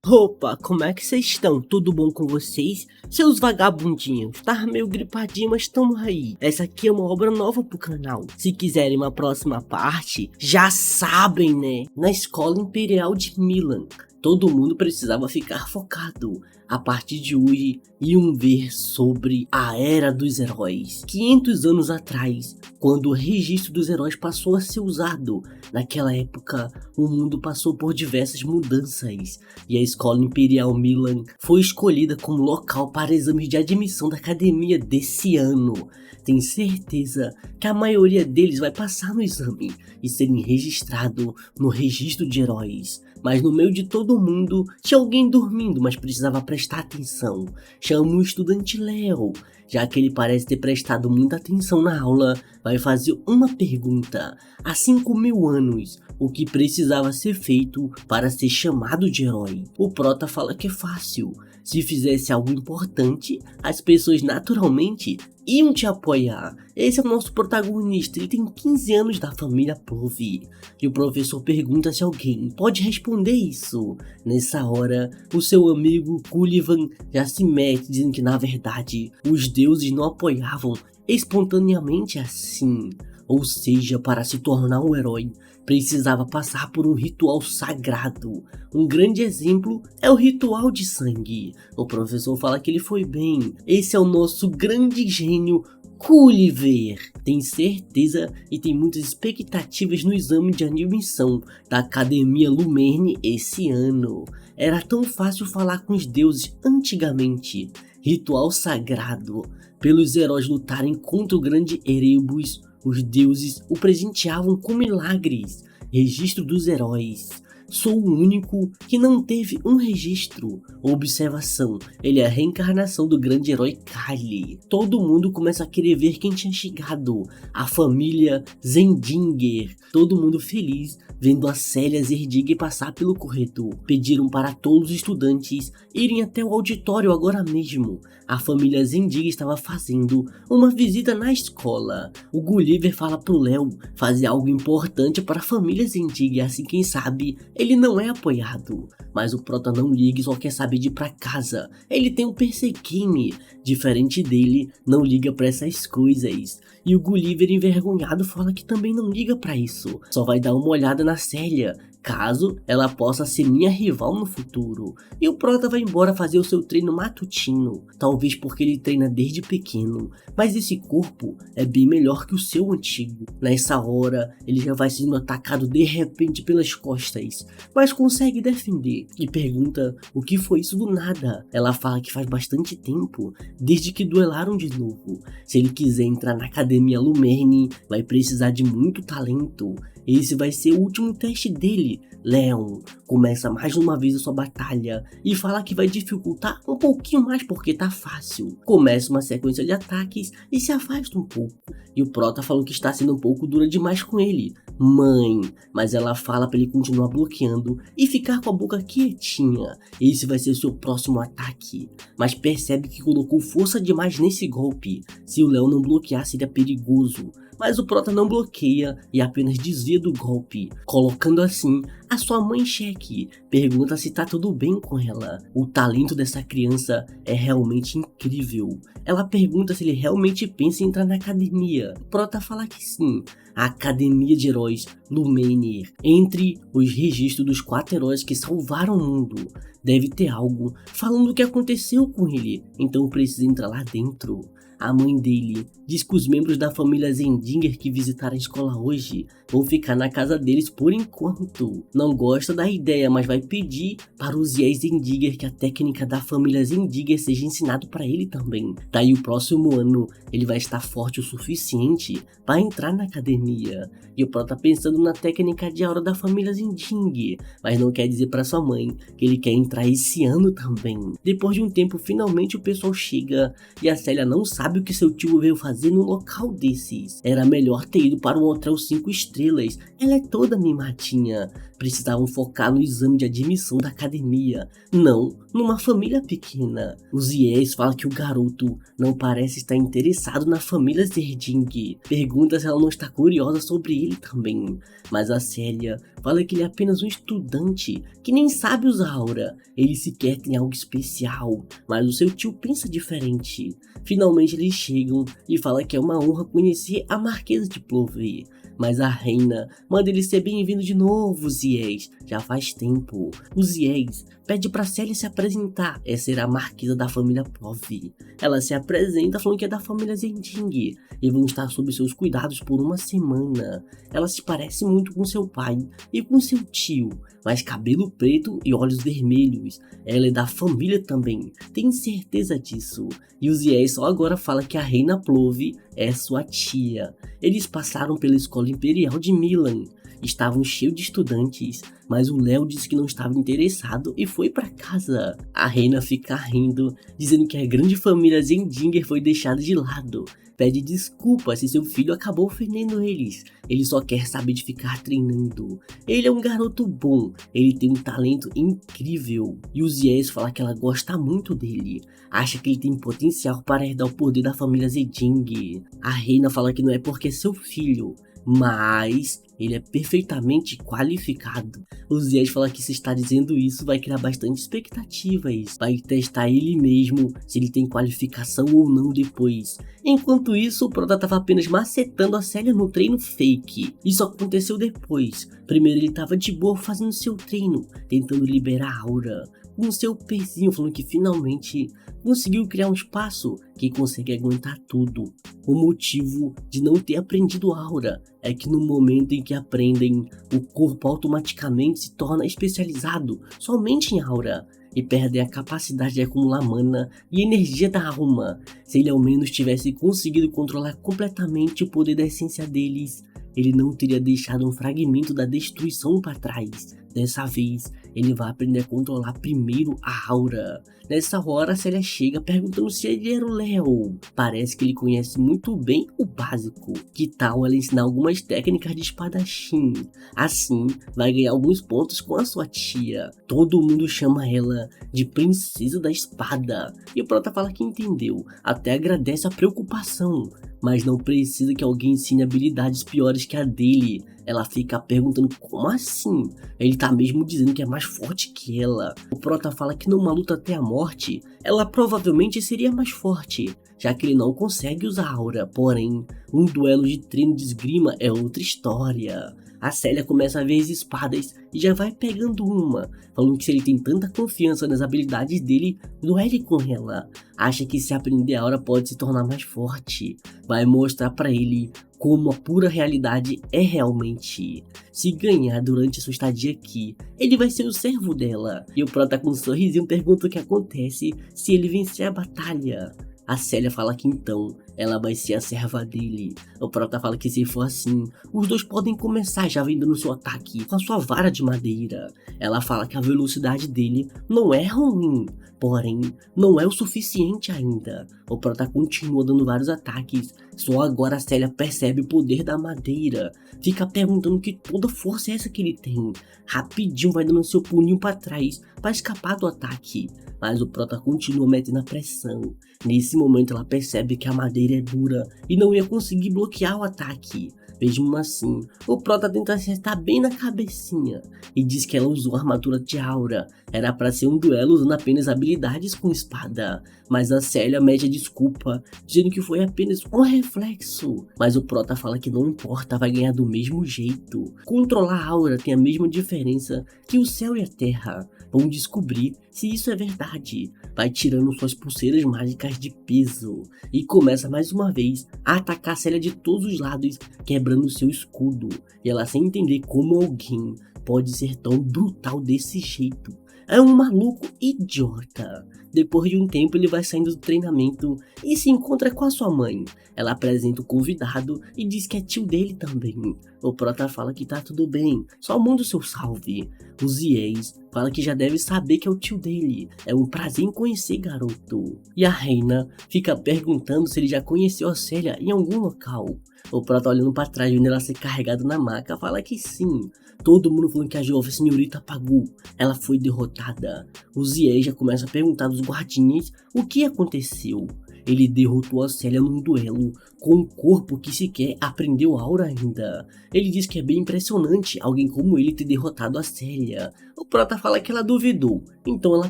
Opa, como é que vocês estão? Tudo bom com vocês? Seus vagabundinhos, tá meio gripadinho, mas tamo aí. Essa aqui é uma obra nova pro canal. Se quiserem uma próxima parte, já sabem, né? Na Escola Imperial de Milan, todo mundo precisava ficar focado. A partir de hoje, iam ver sobre a Era dos Heróis. 500 anos atrás, quando o registro dos heróis passou a ser usado. Naquela época, o mundo passou por diversas mudanças. E a Escola Imperial Milan foi escolhida como local para exames de admissão da academia desse ano. Tenho certeza que a maioria deles vai passar no exame e serem registrados no registro de heróis. Mas no meio de todo mundo tinha alguém dormindo, mas precisava prestar atenção. Chama o estudante Léo. Já que ele parece ter prestado muita atenção na aula, vai fazer uma pergunta. Há 5.000 anos, o que precisava ser feito para ser chamado de herói? O prota fala que é fácil. Se fizesse algo importante, as pessoas naturalmente iam te apoiar. Esse é o nosso protagonista, ele tem 15 anos da família Plove. E o professor pergunta se alguém pode responder isso. Nessa hora, o seu amigo Cullivan já se mete, dizendo que na verdade, os deuses não apoiavam espontaneamente assim. Ou seja, para se tornar um herói, precisava passar por um ritual sagrado. Um grande exemplo é o ritual de sangue. O professor fala que ele foi bem. Esse é o nosso grande gênio Culliver. Tem certeza e tem muitas expectativas no exame de admissão da Academia Lumerne esse ano. Era tão fácil falar com os deuses antigamente. Ritual sagrado. Pelos heróis lutarem contra o grande Erebus, os deuses o presenteavam com milagres. Registro dos heróis. Sou o único que não teve um registro. Observação, ele é a reencarnação do grande herói Kali. Todo mundo começa a querer ver quem tinha chegado. A família Zendinger. Todo mundo feliz vendo a Célia Zerdiger passar pelo corredor. Pediram para todos os estudantes irem até o auditório agora mesmo. A família Zendiger estava fazendo uma visita na escola. O Gulliver fala pro Léo fazer algo importante para a família Zendiger, assim quem sabe ele não é apoiado. Mas o prota não liga e só quer saber de ir pra casa. Ele tem um PC Game. Diferente dele, não liga pra essas coisas. E o Gulliver envergonhado fala que também não liga pra isso. Só vai dar uma olhada na Célia, caso ela possa ser minha rival no futuro. E o prota vai embora fazer o seu treino matutino. Talvez porque ele treina desde pequeno. Mas esse corpo é bem melhor que o seu antigo. Nessa hora, ele já vai sendo atacado de repente pelas costas. Mas consegue defender. E pergunta o que foi isso do nada. Ela fala que faz bastante tempo, desde que duelaram de novo. Se ele quiser entrar na Academia Lumerne, vai precisar de muito talento. Esse vai ser o último teste dele. Leon começa mais uma vez a sua batalha e fala que vai dificultar um pouquinho mais porque tá fácil. Começa uma sequência de ataques e se afasta um pouco. E o prota falou que está sendo um pouco dura demais com ele. Mãe, mas ela fala para ele continuar bloqueando e ficar com a boca quietinha. Esse vai ser o seu próximo ataque. Mas percebe que colocou força demais nesse golpe. Se o Leon não bloquear seria perigoso. Mas o prota não bloqueia e apenas desvia do golpe, colocando assim a sua mãe em xeque. Pergunta se tá tudo bem com ela. O talento dessa criança é realmente incrível. Ela pergunta se ele realmente pensa em entrar na academia. O prota fala que sim. A Academia de Heróis Lumerne. Entre os registros dos 4 heróis que salvaram o mundo, deve ter algo falando o que aconteceu com ele, então precisa entrar lá dentro. A mãe dele diz que os membros da família Zendinger que visitaram a escola hoje vão ficar na casa deles por enquanto. Não gosta da ideia, mas vai pedir para os Zies Zendinger que a técnica da família Zendinger seja ensinado para ele também. Daí o próximo ano ele vai estar forte o suficiente para entrar na academia. E o prota tá pensando na técnica de aura da família Zendinger, mas não quer dizer para sua mãe que ele quer entrar esse ano também. Depois de um tempo, finalmente o pessoal chega e a Célia não sabe sabe o que seu tio veio fazer num local desses. Era melhor ter ido para um hotel 5 estrelas. Ela é toda mimadinha. Precisavam focar no exame de admissão da academia, não numa família pequena. O Zies fala que o garoto não parece estar interessado na família Zerding. Pergunta se ela não está curiosa sobre ele também. Mas a Célia fala que ele é apenas um estudante que nem sabe usar aura. Ele sequer tem algo especial, mas o seu tio pensa diferente. Finalmente eles chegam e fala que é uma honra conhecer a Marquesa de Plover. Mas a reina manda ele ser bem-vindo de novo, Zies. Já faz tempo. O Zies pede pra Célia se apresentar. Essa era a Marquesa da família Plover. Ela se apresenta falando que é da família Zending e vão estar sob seus cuidados por uma semana. Ela se parece muito com seu pai e com seu tio, mas cabelo preto e olhos vermelhos. Ela é da família também, tem certeza disso. E o Zies só agora fala que a reina Plover é sua tia. Eles passaram pela escola imperial de Milan. Estavam cheios de estudantes, mas o Léo disse que não estava interessado e foi para casa. A reina fica rindo, dizendo que a grande família Zendinger foi deixada de lado. Pede desculpa se seu filho acabou ofendendo eles. Ele só quer saber de ficar treinando. Ele é um garoto bom, ele tem um talento incrível. E o Zies fala que ela gosta muito dele. Acha que ele tem potencial para herdar o poder da família Zeding. A reina fala que não é porque é seu filho, mas ele é perfeitamente qualificado. O Zies fala que se está dizendo isso vai criar bastante expectativas. Vai testar ele mesmo, se ele tem qualificação ou não depois. Enquanto isso, o Prota estava apenas macetando a Célia no treino fake. Isso aconteceu depois. Primeiro ele estava de boa fazendo seu treino, tentando liberar a aura. Com seu pezinho falando que finalmente conseguiu criar um espaço que consegue aguentar tudo. O motivo de não ter aprendido aura é que no momento em que aprendem, o corpo automaticamente se torna especializado somente em aura e perde a capacidade de acumular mana e energia da alma. Se ele ao menos tivesse conseguido controlar completamente o poder da essência deles, ele não teria deixado um fragmento da destruição para trás. Dessa vez, ele vai aprender a controlar primeiro a aura. Nessa hora, a Célia chega perguntando se ele era o Léo. Parece que ele conhece muito bem o básico. Que tal ela ensinar algumas técnicas de espadachim? Assim, vai ganhar alguns pontos com a sua tia. Todo mundo chama ela de Princesa da Espada. E o Prota fala que entendeu, até agradece a preocupação. Mas não precisa que alguém ensine habilidades piores que a dele. Ela fica perguntando como assim? Ele tá mesmo dizendo que é mais forte que ela. O Prota fala que numa luta até a morte, ela provavelmente seria mais forte, já que ele não consegue usar aura. Porém, um duelo de treino de esgrima é outra história. A Célia começa a ver as espadas e já vai pegando uma, falando que se ele tem tanta confiança nas habilidades dele, duele com ela. Acha que se aprender a aura pode se tornar mais forte. Vai mostrar pra ele como a pura realidade é realmente. Se ganhar durante sua estadia aqui, ele vai ser o servo dela. E o Prota com um sorrisinho pergunta o que acontece se ele vencer a batalha. A Célia fala que então ela vai ser a serva dele. O Prota fala que se for assim, os dois podem começar já vendendo seu ataque com a sua vara de madeira. Ela fala que a velocidade dele não é ruim, porém não é o suficiente ainda. O Prota continua dando vários ataques, só agora a Célia percebe o poder da madeira. Fica perguntando que toda força é essa que ele tem. Rapidinho vai dando seu punho para trás para escapar do ataque. Mas o Prota continua metendo a pressão. Nesse momento ela percebe que a madeira é dura e não ia conseguir bloquear o ataque. Mesmo assim, o Prota tenta acertar bem na cabecinha e diz que ela usou armadura de aura. Era para ser um duelo usando apenas habilidades com espada. Mas a Célia mede a desculpa, dizendo que foi apenas um reflexo. Mas o Prota fala que não importa, vai ganhar do mesmo jeito. Controlar a aura tem a mesma diferença que o céu e a terra. Vão descobrir se isso é verdade. Vai tirando suas pulseiras mágicas de peso e começa mais uma vez a atacar a Célia de todos os lados, quebrando seu escudo. E ela sem entender como alguém pode ser tão brutal desse jeito. é um maluco idiota. Depois de um tempo ele vai saindo do treinamento e se encontra com a sua mãe. Ela apresenta o convidado e diz que é tio dele também. O prota fala que tá tudo bem, só manda o seu salve. O Zies fala que já deve saber que é o tio dele. É um prazer em conhecer, garoto. E a Reina fica perguntando se ele já conheceu a Célia em algum local. O prota, olhando pra trás, vendo ela ser carregada na maca, fala que sim. Todo mundo falando que a jovem senhorita apagou. Ela foi derrotada. O Zies já começa a perguntar dos guardinhas o que aconteceu. Ele derrotou a Célia num duelo com um corpo que sequer aprendeu aura ainda. Ele diz que é bem impressionante alguém como ele ter derrotado a Célia. O prota fala que ela duvidou, então ela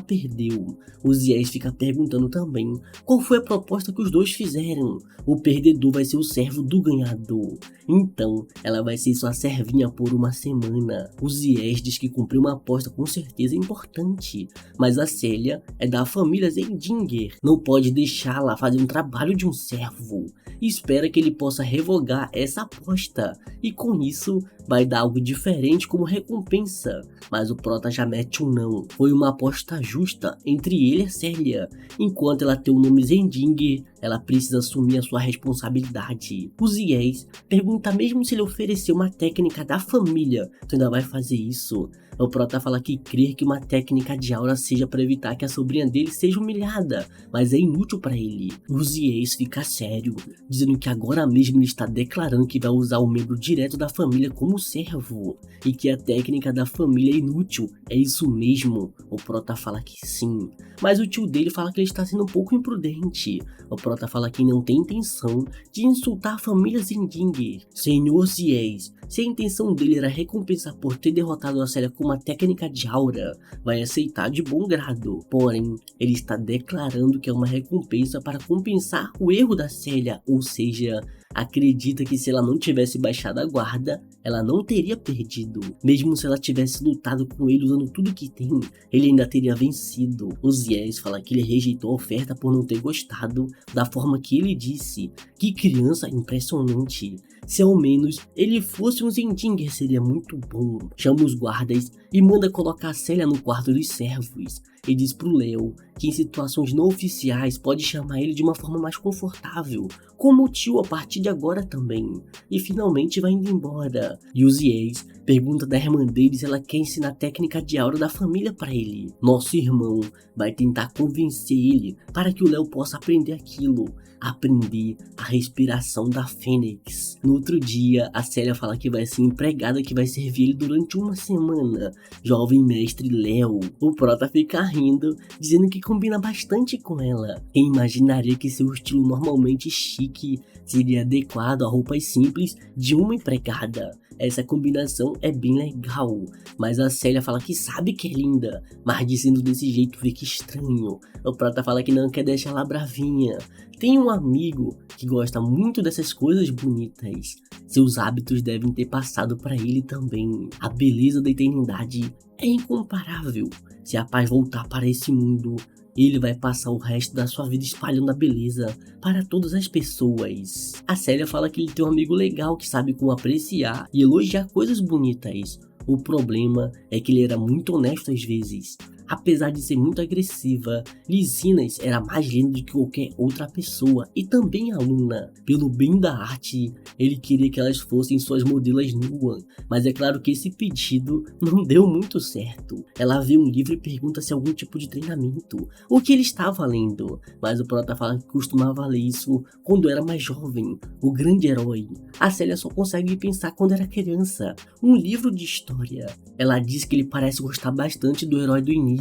perdeu. O Zies fica perguntando também qual foi a proposta que os dois fizeram. O perdedor vai ser o servo do ganhador. Então, ela vai ser sua servinha por uma semana. O Zies diz que cumpriu uma aposta com certeza importante, mas a Célia é da família Zendinger. Não pode deixá-la fazer um trabalho de um servo. Espera que ele possa revogar essa aposta, e com isso vai dar algo diferente como recompensa. Mas o prota já mete um não. Foi uma aposta justa entre ele e a Célia. Enquanto ela tem o nome Zendinger, ela precisa assumir a sua responsabilidade. O Zies pergunta mesmo se ele oferecer uma técnica da família, tu ainda vai fazer isso? O prota fala que crer que uma técnica de aura seja para evitar que a sobrinha dele seja humilhada, mas é inútil para ele. O Zies fica sério, dizendo que agora mesmo ele está declarando que vai usar o membro direto da família como servo, e que a técnica da família é inútil. É isso mesmo? O prota fala que sim, mas o tio dele fala que ele está sendo um pouco imprudente. O prota fala que não tem intenção de insultar a família Zendinger. Senhor Zies, se a intenção dele era recompensar por ter derrotado a Célia com uma técnica de aura, vai aceitar de bom grado. Porém, ele está declarando que é uma recompensa para compensar o erro da Célia, ou seja, acredita que se ela não tivesse baixado a guarda, ela não teria perdido. Mesmo se ela tivesse lutado com ele usando tudo que tem, ele ainda teria vencido. O Zies fala que ele rejeitou a oferta por não ter gostado da forma que ele disse. Que criança impressionante. Se ao menos ele fosse um Zendinger seria muito bom. Chama os guardas e manda colocar a Célia no quarto dos servos. E diz pro Léo que em situações não oficiais pode chamar ele de uma forma mais confortável, como o tio a partir de agora também. E finalmente vai indo embora. E o Zies pergunta da irmã dele se ela quer ensinar a técnica de aura da família para ele. Nosso irmão vai tentar convencer ele para que o Léo possa aprender aquilo. Aprender a respiração da Fênix. No outro dia, a Célia fala que vai ser empregada que vai servir ele durante uma semana. Jovem mestre Léo. O prota fica rindo, dizendo que combina bastante com ela. Quem imaginaria que seu estilo normalmente chique seria adequado a roupas simples de uma empregada? Essa combinação é bem legal, mas a Célia fala que sabe que é linda, mas dizendo desse jeito fica estranho. O prota fala que não quer deixar ela bravinha. Tem um amigo que gosta muito dessas coisas bonitas. Seus hábitos devem ter passado para ele também. A beleza da eternidade é incomparável. Se a paz voltar para esse mundo, ele vai passar o resto da sua vida espalhando a beleza para todas as pessoas. A Célia fala que ele tem um amigo legal que sabe como apreciar e elogiar coisas bonitas. O problema é que ele era muito honesto às vezes. Apesar de ser muito agressiva, Lysinas era mais linda do que qualquer outra pessoa e também aluna. Pelo bem da arte, ele queria que elas fossem suas modelos nuas, mas é claro que esse pedido não deu muito certo. Ela vê um livro e pergunta se algum tipo de treinamento, o que ele estava lendo, mas o prota fala que costumava ler isso quando era mais jovem, o grande herói. A Célia só consegue pensar quando era criança, um livro de história. Ela diz que ele parece gostar bastante do herói do início.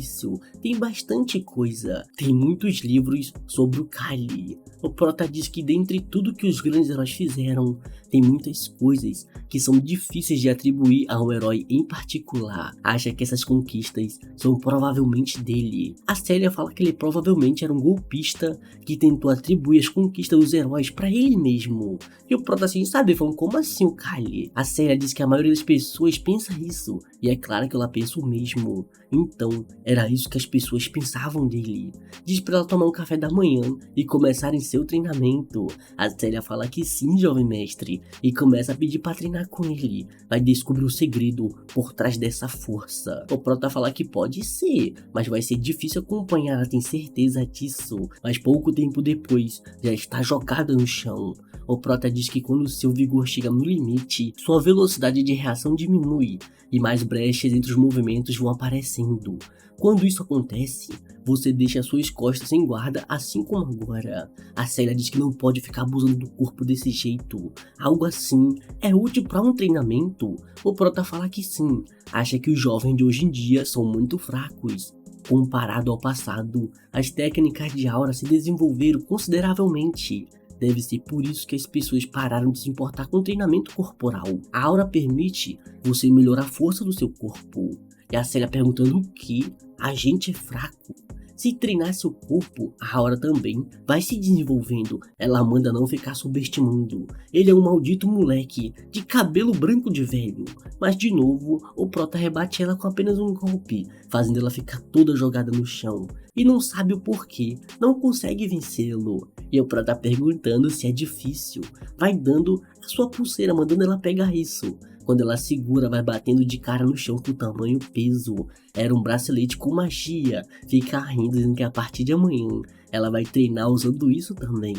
Tem bastante coisa. Tem muitos livros sobre o Kali. O prota diz que dentre tudo que os grandes heróis fizeram, tem muitas coisas que são difíceis de atribuir a um herói em particular. Acha que essas conquistas são provavelmente dele. A Célia fala que ele provavelmente era um golpista que tentou atribuir as conquistas dos heróis para ele mesmo. E o prota assim, sabe, falando, como assim o Kali? A Célia diz que a maioria das pessoas pensa isso. E é claro que ela pensa o mesmo. Então, era isso que as pessoas pensavam dele. Diz pra ela tomar um café da manhã e começarem seu treinamento. A Célia fala que sim, jovem mestre, e começa a pedir pra treinar com ele. Vai descobrir o segredo por trás dessa força. O Prota fala que pode ser, mas vai ser difícil acompanhar, tem certeza disso. Mas pouco tempo depois, já está jogada no chão. O Prota diz que quando seu vigor chega no limite, sua velocidade de reação diminui e mais brechas entre os movimentos vão aparecendo. Quando isso acontece, você deixa suas costas em guarda, assim como agora. A Célia diz que não pode ficar abusando do corpo desse jeito. Algo assim é útil para um treinamento? O Prota fala que sim, acha que os jovens de hoje em dia são muito fracos. Comparado ao passado, as técnicas de aura se desenvolveram consideravelmente. Deve ser por isso que as pessoas pararam de se importar com o treinamento corporal. A aura permite você melhorar a força do seu corpo. E a Célia perguntando o que? A gente é fraco. Se treinar seu corpo, a aura também vai se desenvolvendo. Ela manda não ficar subestimando. Ele é um maldito moleque, de cabelo branco de velho. Mas de novo, o Prota rebate ela com apenas um golpe, fazendo ela ficar toda jogada no chão. E não sabe o porquê, não consegue vencê-lo. E o Prota perguntando se é difícil. Vai dando a sua pulseira, mandando ela pegar isso. Quando ela segura, vai batendo de cara no chão com tamanho peso. Era um bracelete com magia. Fica rindo, dizendo que a partir de amanhã ela vai treinar usando isso também.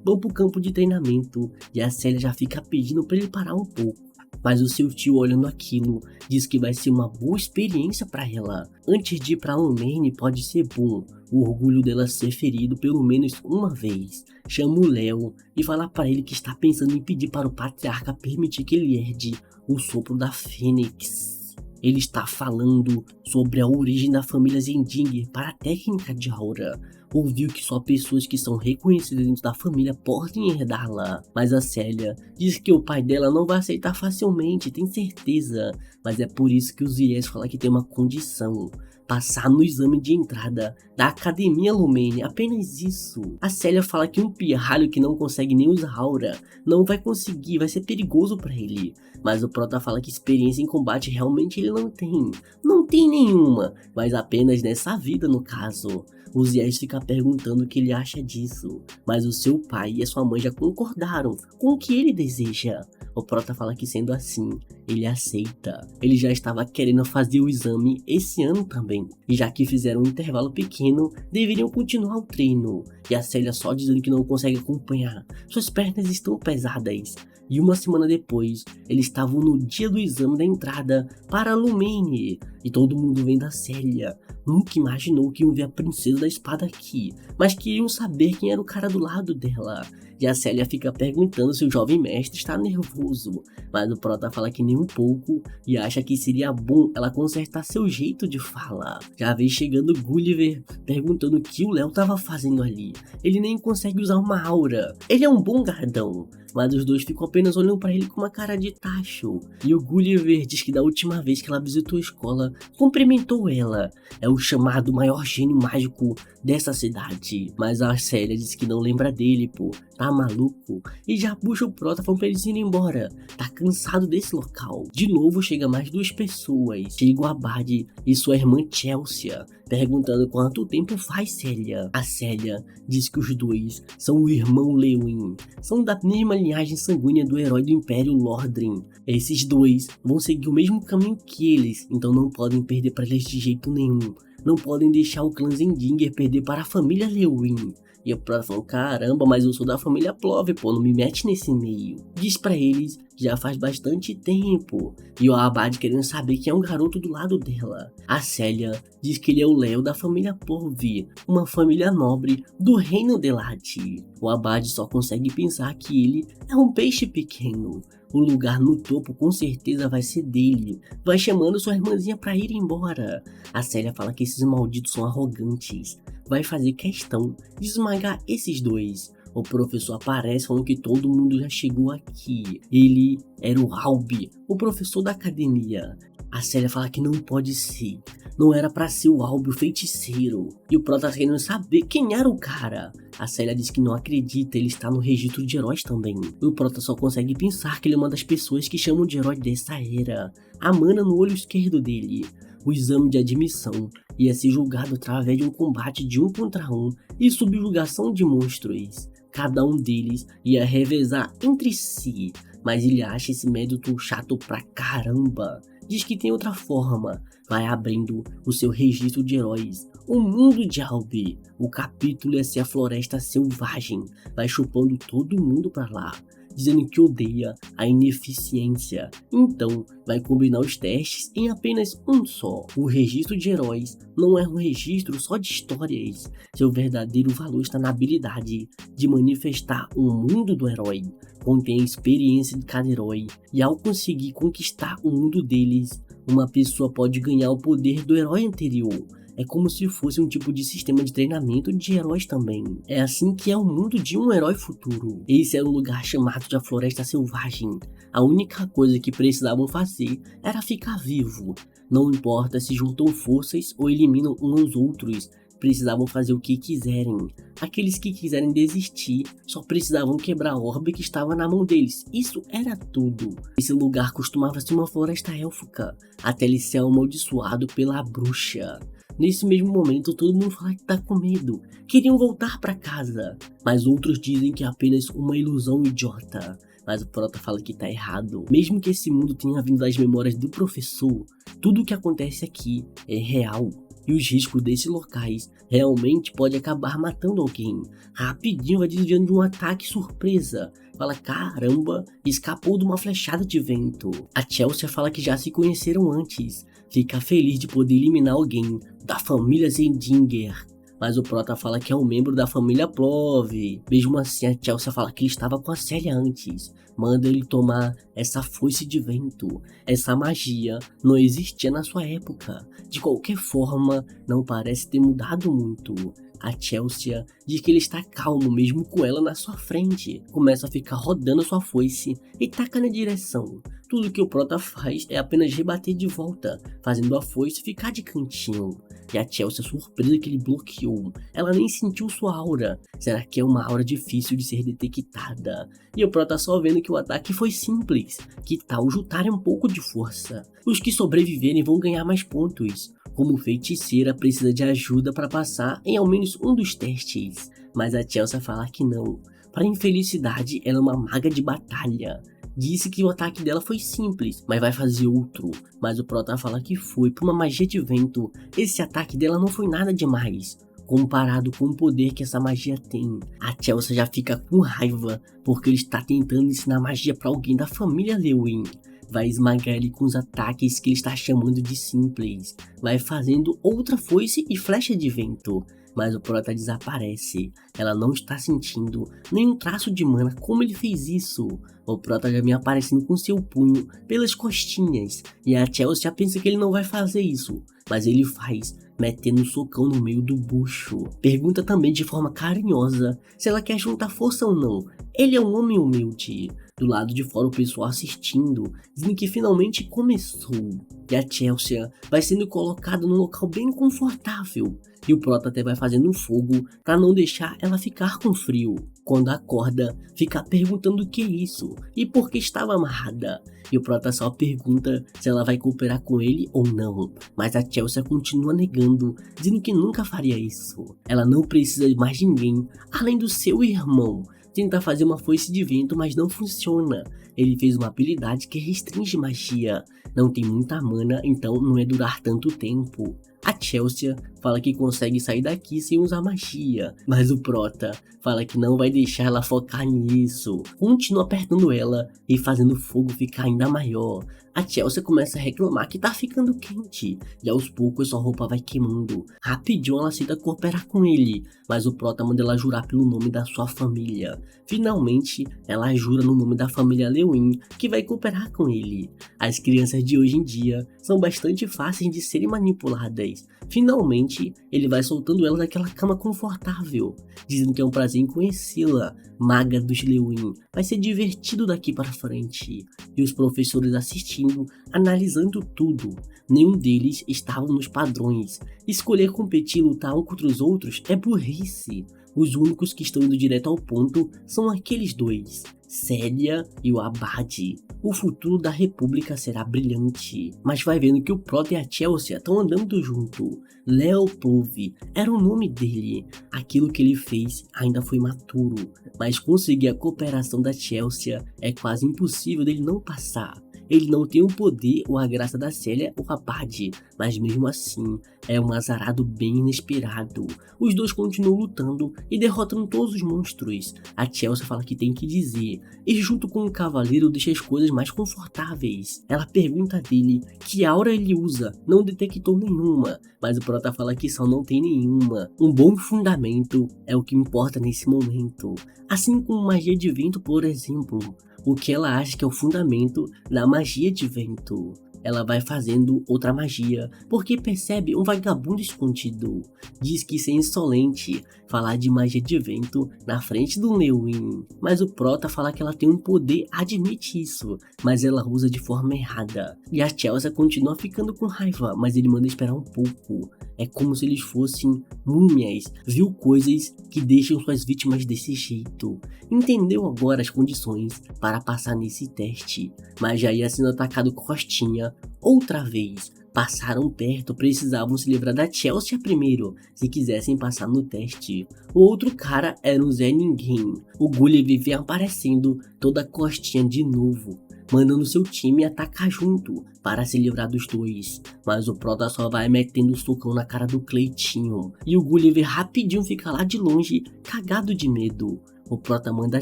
Vão pro campo de treinamento e a Célia já fica pedindo para ele parar um pouco. Mas o seu tio, olhando aquilo, diz que vai ser uma boa experiência para ela. Antes de ir pra Lumene, pode ser bom o orgulho dela ser ferido pelo menos uma vez. Chama o Léo e fala para ele que está pensando em pedir para o patriarca permitir que ele herde o sopro da Fênix. Ele está falando sobre a origem da família Zendinger para a técnica de aura. Ouviu que só pessoas que são reconhecidas dentro da família podem herdá-la. Mas a Célia diz que o pai dela não vai aceitar facilmente, tem certeza. Mas é por isso que os Urias falam que tem uma condição: passar no exame de entrada da Academia Lumene, apenas isso. A Célia fala que um pirralho que não consegue nem usar aura não vai conseguir, vai ser perigoso para ele. Mas o Prota fala que experiência em combate realmente ele não tem. Não tem nenhuma, mas apenas nessa vida no caso. O Zias fica perguntando o que ele acha disso, mas o seu pai e a sua mãe já concordaram com o que ele deseja. O Prota fala que sendo assim, ele aceita. Ele já estava querendo fazer o exame esse ano também, e já que fizeram um intervalo pequeno, deveriam continuar o treino. E a Célia só dizendo que não consegue acompanhar, suas pernas estão pesadas. E uma semana depois, eles estavam no dia do exame da entrada para a Lumene, e todo mundo vendo a Célia. Nunca imaginou que iam ver a princesa da espada aqui, mas queriam saber quem era o cara do lado dela. E a Célia fica perguntando se o jovem mestre está nervoso, mas o Prota fala que nem um pouco e acha que seria bom ela consertar seu jeito de fala. Já vem chegando Gulliver perguntando o que o Léo estava fazendo ali. Ele nem consegue usar uma aura. Ele é um bom gardão, mas os dois ficam apenas olhando para ele com uma cara de tacho. E o Gulliver diz que da última vez que ela visitou a escola, cumprimentou ela. É o chamado maior gênio mágico dessa cidade. Mas a Célia diz que não lembra dele, pô. Tá maluco? E já puxa o Prota falando pra eles irem embora. Tá cansado desse local. De novo chega mais duas pessoas. Chega o Abade e sua irmã Chelsea, perguntando quanto tempo faz Célia. A Célia diz que os dois são o irmão Lewin. São da mesma linhagem sanguínea do herói do Império Lordrin. Esses dois vão seguir o mesmo caminho que eles, então não podem perder pra eles de jeito nenhum. Não podem deixar o clã Zendinger perder para a família Lewin. E o Prota falou: caramba, mas eu sou da família Plove, pô, não me mete nesse meio. Diz pra eles que já faz bastante tempo. E o Abade querendo saber quem é o garoto do lado dela. A Célia diz que ele é o Léo da família Plove, uma família nobre do reino de Lati. O Abade só consegue pensar que ele é um peixe pequeno. O lugar no topo com certeza vai ser dele. Vai chamando sua irmãzinha pra ir embora. A Célia fala que esses malditos são arrogantes. Vai fazer questão de esmagar esses dois. O professor aparece falando que todo mundo já chegou aqui. Ele era o Albi, o professor da academia. A Célia fala que não pode ser. Não era pra ser o Albi, o feiticeiro. E o Prota tá querendo saber quem era o cara. A Célia diz que não acredita, ele está no registro de heróis também. E o Prota só consegue pensar que ele é uma das pessoas que chamam de herói dessa era. A mana no olho esquerdo dele. O exame de admissão ia ser julgado através de um combate de 1 contra 1 e subjugação de monstros. Cada um deles ia revezar entre si, mas ele acha esse método chato pra caramba. Diz que tem outra forma. Vai abrindo o seu registro de heróis. O mundo de Albi. O capítulo ia ser a floresta selvagem. Vai chupando todo mundo pra lá, dizendo que odeia a ineficiência. Então, vai combinar os testes em apenas um só. O registro de heróis não é um registro só de histórias. Seu verdadeiro valor está na habilidade de manifestar o mundo do herói. Contém a experiência de cada herói. E ao conseguir conquistar o mundo deles, uma pessoa pode ganhar o poder do herói anterior. É como se fosse um tipo de sistema de treinamento de heróis também. É assim que é o mundo de um herói futuro. Esse era um lugar chamado de a Floresta Selvagem. A única coisa que precisavam fazer era ficar vivo. Não importa se juntam forças ou eliminam uns aos outros, precisavam fazer o que quiserem. Aqueles que quiserem desistir só precisavam quebrar a orbe que estava na mão deles. Isso era tudo. Esse lugar costumava ser uma floresta élfica, até ele ser amaldiçoado pela bruxa. Nesse mesmo momento, todo mundo fala que tá com medo, queriam voltar para casa, mas outros dizem que é apenas uma ilusão idiota. Mas o Prota fala que tá errado. Mesmo que esse mundo tenha vindo das memórias do professor, tudo o que acontece aqui é real. E os riscos desses locais realmente pode acabar matando alguém. Rapidinho vai desviando de um ataque surpresa. Fala, caramba, escapou de uma flechada de vento. A Chelsea fala que já se conheceram antes. Fica feliz de poder eliminar alguém da família Zendinger. Mas o Prota fala que é um membro da família Plove. Mesmo assim, a Chelsea fala que ele estava com a Célia antes. Manda ele tomar essa foice de vento. Essa magia não existia na sua época. De qualquer forma, não parece ter mudado muito. A Chelsea diz que ele está calmo mesmo com ela na sua frente. Começa a ficar rodando sua foice e taca na direção. Tudo que o Prota faz é apenas rebater de volta, fazendo a foice ficar de cantinho. E a Chelsea surpresa que ele bloqueou. Ela nem sentiu sua aura. Será que é uma aura difícil de ser detectada? E o Prota só vendo que o ataque foi simples. Que tal juntarem um pouco de força? Os que sobreviverem vão ganhar mais pontos. Como feiticeira precisa de ajuda para passar em ao menos um dos testes. Mas a Chelsea fala que não. Para infelicidade, ela é uma maga de batalha. Disse que o ataque dela foi simples, mas vai fazer outro. Mas o Prota fala que foi por uma magia de vento. Esse ataque dela não foi nada demais, comparado com o poder que essa magia tem. A Chelsea já fica com raiva, porque ele está tentando ensinar magia para alguém da família Lewin. Vai esmagar ele com os ataques que ele está chamando de simples. Vai fazendo outra foice e flecha de vento. Mas o Prota desaparece. Ela não está sentindo nenhum traço de mana. Como ele fez isso? O Prota já vem aparecendo com seu punho pelas costinhas. E a Chelsea já pensa que ele não vai fazer isso. Mas ele faz, metendo um socão no meio do bucho. Pergunta também de forma carinhosa se ela quer juntar força ou não. Ele é um homem humilde. Do lado de fora o pessoal assistindo, dizendo que finalmente começou. E a Chelsea vai sendo colocada num local bem confortável. E o Prota até vai fazendo um fogo para não deixar ela ficar com frio. Quando acorda, fica perguntando o que é isso e por que estava amarrada. E o Prota só pergunta se ela vai cooperar com ele ou não. Mas a Chelsea continua negando, dizendo que nunca faria isso. Ela não precisa de mais ninguém além do seu irmão. Tenta fazer uma foice de vento, mas não funciona. Ele fez uma habilidade que restringe magia. Não tem muita mana, então não é durar tanto tempo. A Chelsea fala que consegue sair daqui sem usar magia, mas o Prota fala que não vai deixar ela focar nisso. Continua apertando ela e fazendo o fogo ficar ainda maior. A Chelsea começa a reclamar que tá ficando quente, e aos poucos sua roupa vai queimando. Rapidinho ela aceita cooperar com ele, mas o Prota manda ela jurar pelo nome da sua família. Finalmente, ela jura no nome da família Lewin, que vai cooperar com ele. As crianças de hoje em dia são bastante fáceis de serem manipuladas. Finalmente, ele vai soltando ela daquela cama confortável, dizendo que é um prazer em conhecê-la, maga dos Lewin. Vai ser divertido daqui para frente. e os professores assistindo, analisando tudo. Nenhum deles estavam nos padrões. Escolher competir e lutar um contra os outros é burrice. Os únicos que estão indo direto ao ponto são aqueles dois, Célia e o Abade. O futuro da República será brilhante, mas vai vendo que o Prota e a Chelsea estão andando junto. Leopold era o nome dele. Aquilo que ele fez ainda foi maturo, mas conseguir a cooperação da Chelsea é quase impossível dele não passar. Ele não tem o poder ou a graça da Célia ou Abade, mas mesmo assim é um azarado bem inesperado. Os dois continuam lutando e derrotando todos os monstros. A Chelsea fala que tem que dizer, e junto com o cavaleiro deixa as coisas mais confortáveis. Ela pergunta dele que aura ele usa, não detectou nenhuma, mas o Prota fala que só não tem nenhuma. Um bom fundamento é o que importa nesse momento. Assim como magia de vento, por exemplo. O que ela acha que é o fundamento da magia de vento. Ela vai fazendo outra magia, porque percebe um vagabundo escondido. Diz que isso é insolente, falar de magia de vento na frente do Lewin. Mas o Prota fala que ela tem um poder, admite isso, mas ela usa de forma errada. E a Chelsea continua ficando com raiva, mas ele manda esperar um pouco. É como se eles fossem múmias, viu coisas que deixam suas vítimas desse jeito. Entendeu agora as condições para passar nesse teste, mas já ia sendo atacado costinha outra vez. Passaram perto, precisavam se livrar da Chelsea primeiro, se quisessem passar no teste. O outro cara era um Zé Ninguém. O Gulliver vem aparecendo toda costinha de novo, mandando seu time atacar junto para se livrar dos dois. Mas o Prota só vai metendo o socão na cara do Cleitinho, e o Gulliver rapidinho fica lá de longe, cagado de medo. O Prota manda a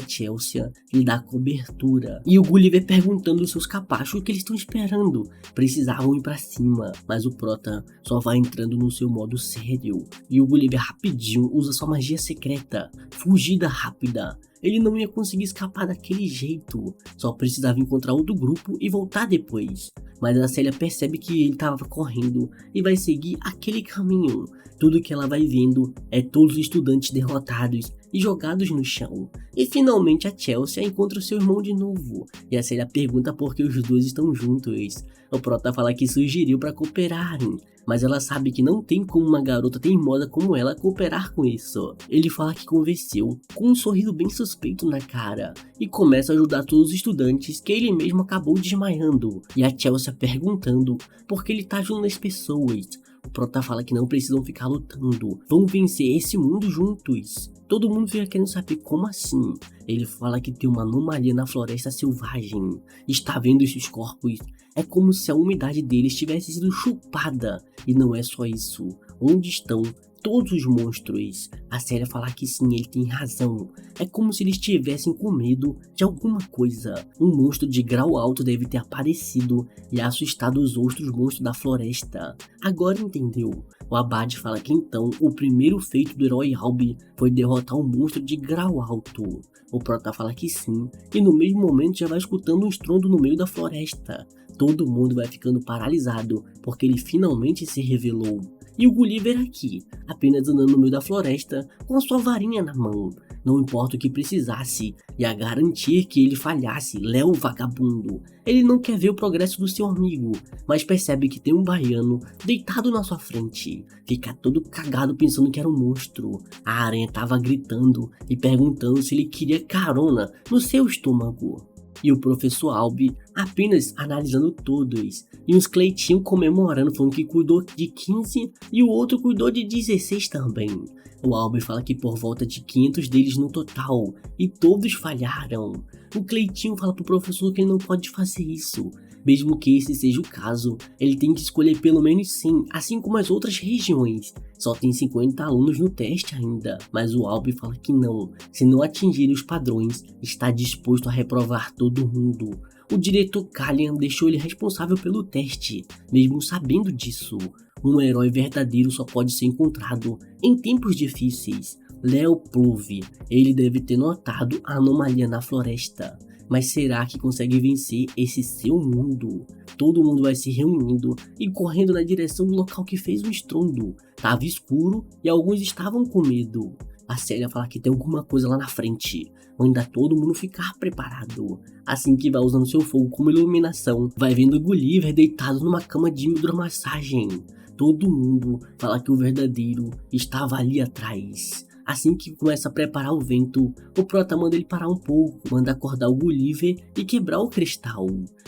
Chelsea lhe dar cobertura. E o Gulliver perguntando aos seus capachos o que eles estão esperando. Precisavam ir pra cima, mas o Prota só vai entrando no seu modo sério. E o Gulliver rapidinho usa sua magia secreta, fugida rápida. Ele não ia conseguir escapar daquele jeito, só precisava encontrar outro grupo e voltar depois. Mas a Célia percebe que ele estava correndo e vai seguir aquele caminho. Tudo que ela vai vendo é todos os estudantes derrotados e jogados no chão. E finalmente a Chelsea encontra o seu irmão de novo, e a Célia pergunta por que os dois estão juntos. O Prota fala que sugeriu para cooperarem, mas ela sabe que não tem como uma garota teimosa como ela cooperar com isso. Ele fala que convenceu, com um sorriso bem suspeito na cara, e começa a ajudar todos os estudantes que ele mesmo acabou desmaiando. E a Chelsea perguntando por que ele tá ajudando as pessoas. O Prota fala que não precisam ficar lutando, vão vencer esse mundo juntos. Todo mundo fica querendo saber como assim. Ele fala que tem uma anomalia na floresta selvagem. Está vendo esses corpos? É como se a umidade deles tivesse sido chupada. E não é só isso. Onde estão todos os monstros? A Célia fala que sim, ele tem razão. É como se eles estivessem com medo de alguma coisa. Um monstro de grau alto deve ter aparecido e assustado os outros monstros da floresta. Agora entendeu? O Abade fala que então o primeiro feito do herói Albi foi derrotar um monstro de grau alto. O Prota fala que sim, e no mesmo momento já vai escutando um estrondo no meio da floresta. Todo mundo vai ficando paralisado, porque ele finalmente se revelou. E o Gulliver aqui, apenas andando no meio da floresta, com a sua varinha na mão. Não importa o que precisasse, e a garantir que ele falhasse, Léo vagabundo. Ele não quer ver o progresso do seu amigo, mas percebe que tem um baiano deitado na sua frente. Fica todo cagado pensando que era um monstro. A aranha tava gritando e perguntando se ele queria carona no seu estômago. E o professor Albi apenas analisando todos. E uns Cleitinho comemorando, falando que cuidou de 15 e o outro cuidou de 16 também. O Albi fala que por volta de 500 deles no total, e todos falharam. O Cleitinho fala pro professor que ele não pode fazer isso. Mesmo que esse seja o caso, ele tem que escolher pelo menos 100, assim como as outras regiões. Só tem 50 alunos no teste ainda, mas o Albi fala que não. Se não atingirem os padrões, está disposto a reprovar todo mundo. O diretor Callian deixou ele responsável pelo teste, mesmo sabendo disso. Um herói verdadeiro só pode ser encontrado em tempos difíceis. Leopold, ele deve ter notado a anomalia na floresta. Mas será que consegue vencer esse seu mundo? Todo mundo vai se reunindo e correndo na direção do local que fez o estrondo. Tava escuro e alguns estavam com medo. A Célia fala que tem alguma coisa lá na frente, manda todo mundo ficar preparado. Assim que vai usando seu fogo como iluminação, vai vendo Gulliver deitado numa cama de hidromassagem. Todo mundo fala que o verdadeiro estava ali atrás. Assim que começa a preparar o vento, o prota manda ele parar um pouco, manda acordar o Gulliver e quebrar o cristal.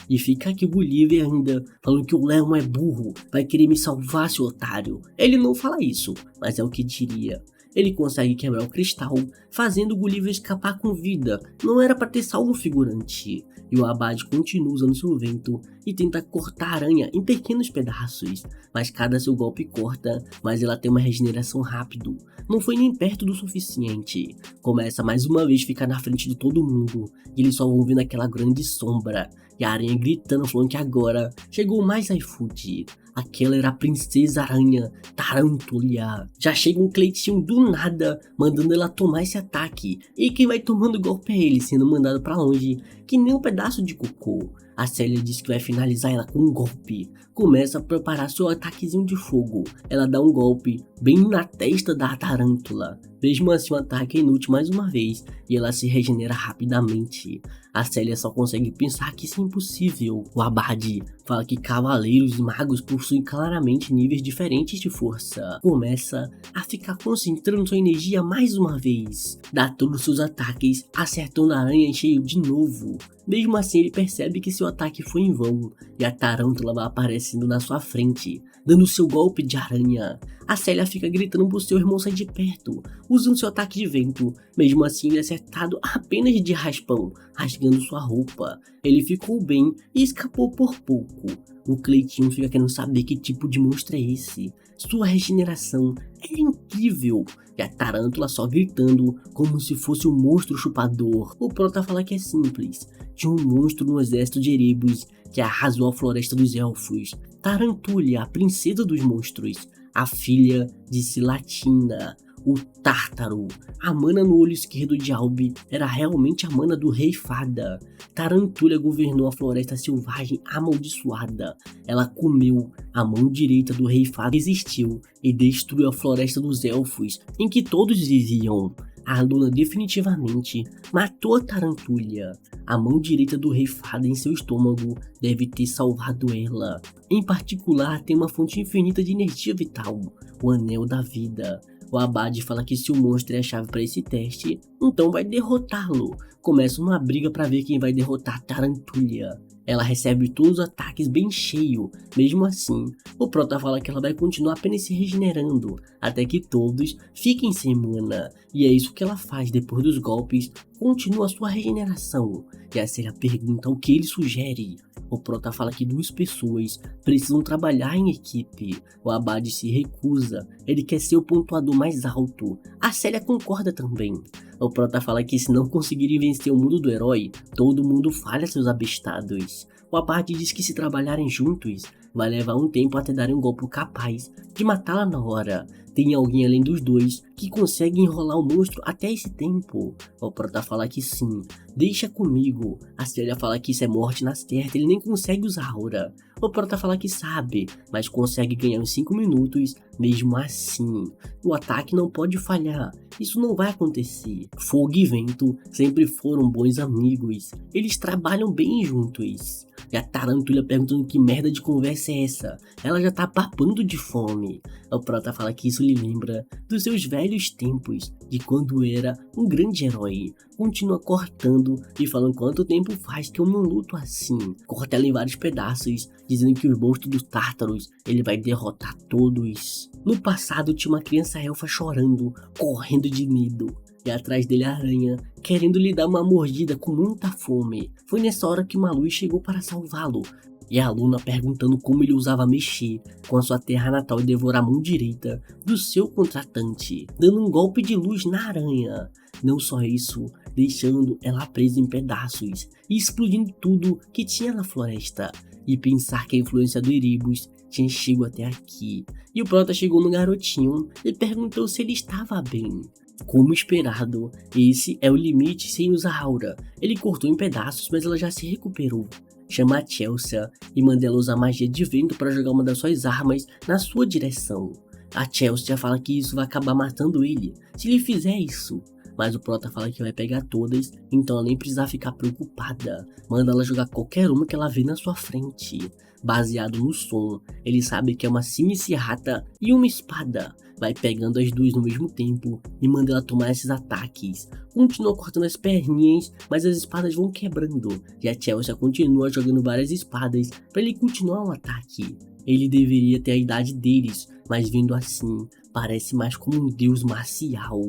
E fica aqui o Gulliver ainda falando que o Leon é burro, vai querer me salvar, seu otário. Ele não fala isso, mas é o que diria. Ele consegue quebrar o cristal, fazendo o Gulliver escapar com vida. Não era para ter salvo o figurante. E o Abade continua usando seu vento e tenta cortar a aranha em pequenos pedaços. Mas cada seu golpe corta, mas ela tem uma regeneração rápido. Não foi nem perto do suficiente. Começa mais uma vez a ficar na frente de todo mundo. E eles só vão vendo aquela grande sombra. E a aranha gritando, falando que agora chegou mais iFood. Aquela era a Princesa Aranha Tarântula. Já chega um Cleitinho do nada, mandando ela tomar esse ataque. E quem vai tomando golpe é ele, sendo mandado pra longe, que nem um pedaço de cocô. A Célia diz que vai finalizar ela com um golpe. Começa a preparar seu ataquezinho de fogo. Ela dá um golpe bem na testa da tarântula. Mesmo assim o ataque é inútil mais uma vez e ela se regenera rapidamente. A Célia só consegue pensar que isso é impossível. O Abade fala que cavaleiros e magos possuem claramente níveis diferentes de força. Começa a ficar concentrando sua energia mais uma vez. Dá todos os seus ataques, acertando a aranha em cheio de novo. Mesmo assim ele percebe que seu ataque foi em vão e a tarântula vai aparecendo na sua frente, dando seu golpe de aranha. A Célia fica gritando pro seu irmão sair de perto, usando seu ataque de vento. Mesmo assim ele é acertado apenas de raspão, rasgando sua roupa. Ele ficou bem e escapou por pouco. O Cleitinho fica querendo saber que tipo de monstro é esse. Sua regeneração é incrível. E a tarântula só gritando como se fosse um monstro chupador. O prota fala que é simples. Tinha um monstro no exército de Erebus que arrasou a floresta dos elfos. Tarantulha, a princesa dos monstros. A filha de Silatina, o Tártaro. A mana no olho esquerdo de Albi era realmente a mana do Rei Fada. Tarantulha governou a floresta selvagem amaldiçoada. Ela comeu a mão direita do Rei Fada, existiu e destruiu a floresta dos elfos em que todos viviam. A Luna definitivamente matou a Tarantulha. A mão direita do Rei Fada em seu estômago deve ter salvado ela. Em particular, tem uma fonte infinita de energia vital, o Anel da Vida. O Abade fala que se o monstro é a chave para esse teste, então vai derrotá-lo. Começa uma briga para ver quem vai derrotar Tarantulha. Ela recebe todos os ataques bem cheio. Mesmo assim, o prota fala que ela vai continuar apenas se regenerando, até que todos fiquem sem mana. E é isso que ela faz depois dos golpes, continua sua regeneração. E a Célia pergunta o que ele sugere. O prota fala que duas pessoas precisam trabalhar em equipe. O Abade se recusa, ele quer ser o pontuador mais alto. A Célia concorda também. O prota fala que se não conseguirem vencer o mundo do herói, todo mundo falha seus abestados. O Abade diz que se trabalharem juntos, vai levar um tempo até darem um golpe capaz de matá-la na hora. Tem alguém além dos dois que consegue enrolar o monstro até esse tempo. O prota fala que sim, deixa comigo. A Célia fala que isso é morte na certa, ele nem consegue usar aura. O prota fala que sabe, mas consegue ganhar uns 5 minutos mesmo assim. O ataque não pode falhar, isso não vai acontecer. Fogo e vento sempre foram bons amigos, eles trabalham bem juntos. E a tarântula perguntando que merda de conversa é essa, ela já tá papando de fome. O prota fala que isso lhe lembra dos seus velhos tempos, de quando era um grande herói. Continua cortando e falando quanto tempo faz que eu não luto assim. Corta ela em vários pedaços, dizendo que os monstros dos Tártaros ele vai derrotar todos. No passado tinha uma criança elfa chorando, correndo de medo. E atrás dele a aranha, querendo lhe dar uma mordida com muita fome. Foi nessa hora que uma luz chegou para salvá-lo. E a Luna perguntando como ele usava mexer com a sua terra natal e devorar a mão direita do seu contratante, dando um golpe de luz na aranha. Não só isso, deixando ela presa em pedaços e explodindo tudo que tinha na floresta. E pensar que a influência do Erebus tinha chegado até aqui. E o prota chegou no garotinho e perguntou se ele estava bem. Como esperado, esse é o limite sem usar aura. Ele cortou em pedaços, mas ela já se recuperou. Chama a Chelsea e manda ela usar magia de vento para jogar uma das suas armas na sua direção. A Chelsea já fala que isso vai acabar matando ele, se ele fizer isso. Mas o Prota fala que vai pegar todas, então ela nem precisa ficar preocupada. Manda ela jogar qualquer uma que ela vê na sua frente. Baseado no som, ele sabe que é uma Simisirrata e uma espada. Vai pegando as duas no mesmo tempo e manda ela tomar esses ataques. Continua cortando as perninhas, mas as espadas vão quebrando. E a Chelsea continua jogando várias espadas para ele continuar o ataque. Ele deveria ter a idade deles, mas vendo assim, parece mais como um deus marcial.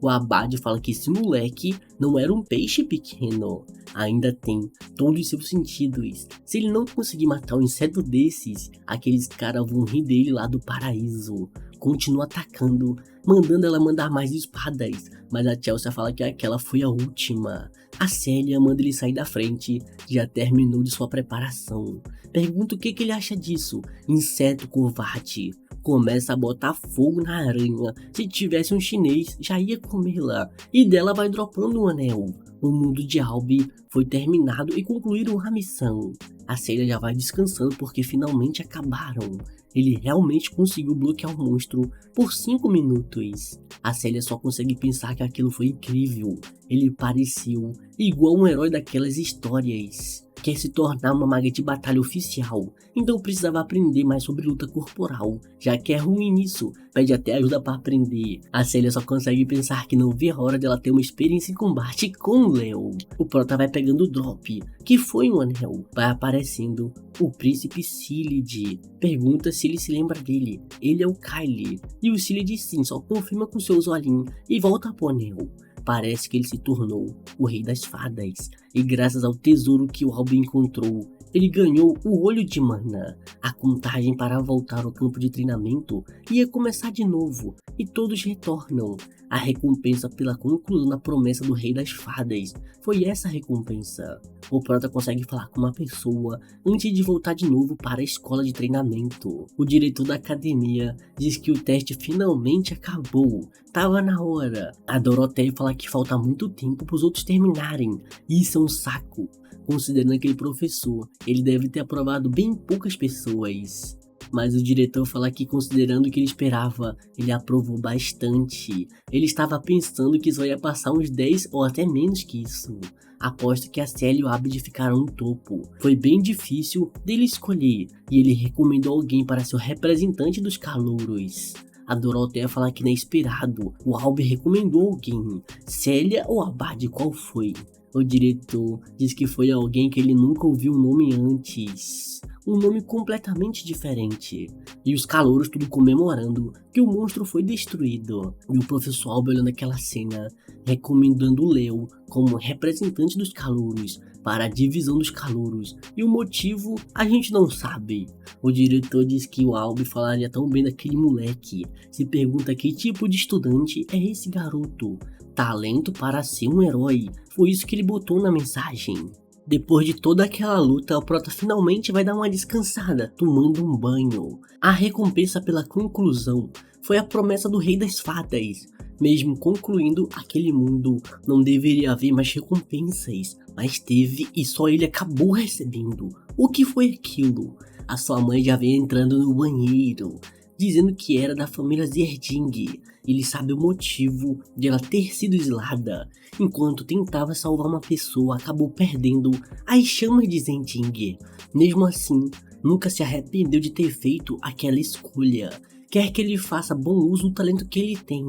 O Abade fala que esse moleque não era um peixe pequeno, ainda tem todos os seus sentidos. Se ele não conseguir matar um inseto desses, aqueles caras vão rir dele lá do paraíso. Continua atacando, mandando ela mandar mais espadas, mas a Chelsea fala que aquela foi a última. A Célia manda ele sair da frente, já terminou de sua preparação. Pergunta o que ele acha disso, inseto covarde. Começa a botar fogo na aranha, se tivesse um chinês já ia comê-la, e dela vai dropando um anel. O mundo de Albi foi terminado e concluíram a missão. A Célia já vai descansando porque finalmente acabaram. Ele realmente conseguiu bloquear o monstro por 5 minutos. A Célia só consegue pensar que aquilo foi incrível. Ele pareceu igual um herói daquelas histórias. Quer se tornar uma maga de batalha oficial, então precisava aprender mais sobre luta corporal, já que é ruim nisso, pede até ajuda para aprender. A Célia só consegue pensar que não vê a hora dela ter uma experiência em combate com o Leo. O Prota vai pegando o drop, que foi um anel, vai aparecendo o príncipe Silid. Pergunta se ele se lembra dele, ele é o Kylie, e o Silid sim, só confirma com seus olhinhos e volta pro anel. Parece que ele se tornou o rei das fadas, e graças ao tesouro que o Albi encontrou, ele ganhou o olho de mana. A contagem para voltar ao campo de treinamento ia começar de novo, e todos retornam. A recompensa pela conclusão da promessa do rei das fadas foi essa recompensa. O Prota consegue falar com uma pessoa antes de voltar de novo para a escola de treinamento. O diretor da academia diz que o teste finalmente acabou, tava na hora. A Doroteia fala que falta muito tempo para os outros terminarem, e isso é um saco. Considerando aquele professor, ele deve ter aprovado bem poucas pessoas. Mas o diretor fala que, considerando o que ele esperava, ele aprovou bastante. Ele estava pensando que só ia passar uns 10 ou até menos que isso. Aposto que a Célia e o Abed ficaram no topo. Foi bem difícil dele escolher, e ele recomendou alguém para ser o representante dos calouros. A Doroteia fala que não é esperado. O Albi recomendou alguém. Célia ou Abade, qual foi? O diretor diz que foi alguém que ele nunca ouviu o nome antes. Um nome completamente diferente. E os calouros tudo comemorando que o monstro foi destruído. E o professor Albi olhando aquela cena, recomendando o Leo como representante dos calouros para a divisão dos calouros. E o motivo a gente não sabe. O diretor diz que o Albi falaria tão bem daquele moleque. Se pergunta que tipo de estudante é esse garoto. Talento para ser um herói, foi isso que ele botou na mensagem. Depois de toda aquela luta, o Prota finalmente vai dar uma descansada, tomando um banho. A recompensa pela conclusão foi a promessa do Rei das Fadas. Mesmo concluindo aquele mundo, não deveria haver mais recompensas, mas teve e só ele acabou recebendo. O que foi aquilo? A sua mãe já veio entrando no banheiro, dizendo que era da família Zerding. Ele sabe o motivo de ela ter sido exilada. Enquanto tentava salvar uma pessoa, acabou perdendo as chamas de Zerding. Mesmo assim, nunca se arrependeu de ter feito aquela escolha. Quer que ele faça bom uso do talento que ele tem.